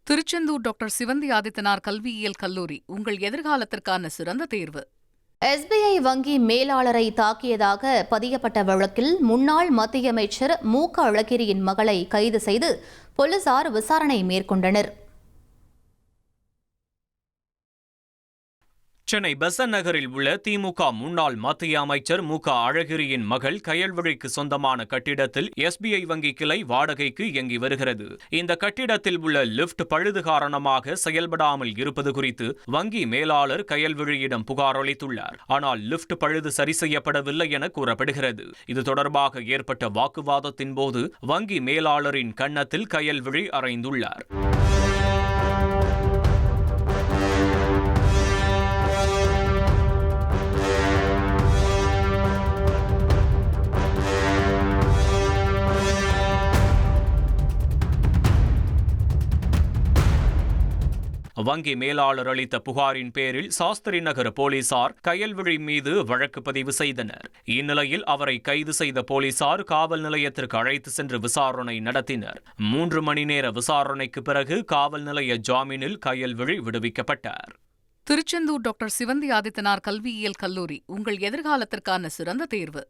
Tiruchendur doctor Sivanthi Adithanar கல்வியியல் கல்லூரி உங்கள் எதிர்காலத்திற்கான சிறந்த தேர்வு. எஸ்பிஐ வங்கி மேலாளரை தாக்கியதாக பதியப்பட்ட வழக்கில் முன்னாள் மத்திய அமைச்சர் அழகிரியின் மகளை கைது செய்து போலீசார் விசாரணை மேற்கொண்டனர். சென்னை பெசன்ட் நகரில் உள்ள திமுக முன்னாள் மத்திய அமைச்சர் அழகிரியின் மகள் கயல்விழிக்கு சொந்தமான கட்டிடத்தில் எஸ்பிஐ வங்கி கிளை வாடகைக்கு இயங்கி வருகிறது. இந்த கட்டிடத்தில் உள்ள லிப்ட் பழுது காரணமாக செயல்படாமல் இருப்பது குறித்து வங்கி மேலாளர் கயல்விழியிடம் புகார் அளித்துள்ளார். ஆனால் லிப்ட் பழுது சரி செய்யப்படவில்லை என கூறப்படுகிறது. இது தொடர்பாக ஏற்பட்ட வாக்குவாதத்தின் போது வங்கி மேலாளரின் கன்னத்தில் கயல்விழி அறைந்துள்ளார். வங்கி மேலாளர் அளித்த புகாரின் பேரில் சாஸ்திரி நகர் போலீசார் கயல்விழி மீது வழக்கு பதிவு செய்தனர். இந்நிலையில் அவரை கைது செய்த போலீசார் காவல் நிலையத்திற்கு அழைத்து சென்று விசாரணை நடத்தினர். 3 மணி நேர விசாரணைக்கு பிறகு காவல் நிலைய ஜாமீனில் கயல்விழி விடுவிக்கப்பட்டார். திருச்செந்தூர் டாக்டர் சிவந்தி ஆதித்தனார் கல்வியியல் கல்லூரி உங்கள் எதிர்காலத்திற்கான சிறந்த தேர்வு.